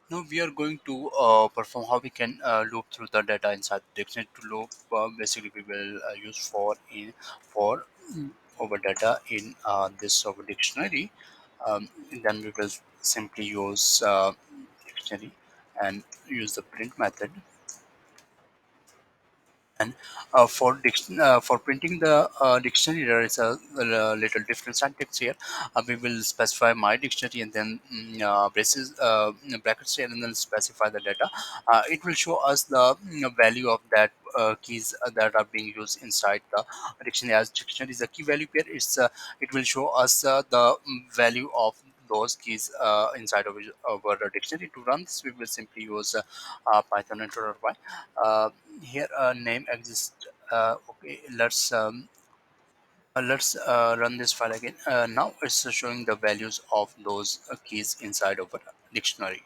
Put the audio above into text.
Now we are going to perform how we can loop through the data inside the dictionary. To loop, basically we will use for our data in this our dictionary. Then we will simply use dictionary and use the print method. And for printing the dictionary, there is a little different syntax here. We will specify my dictionary and then braces brackets here and then specify the data. It will show us the value of that keys that are being used inside the dictionary. As dictionary is a key value pair, it will show us the value of those keys inside of our dictionary. To run this, we will simply use Python enter y. Uh, Here a name exists. Okay, let's run this file again. Now it's showing the values of those keys inside of a dictionary.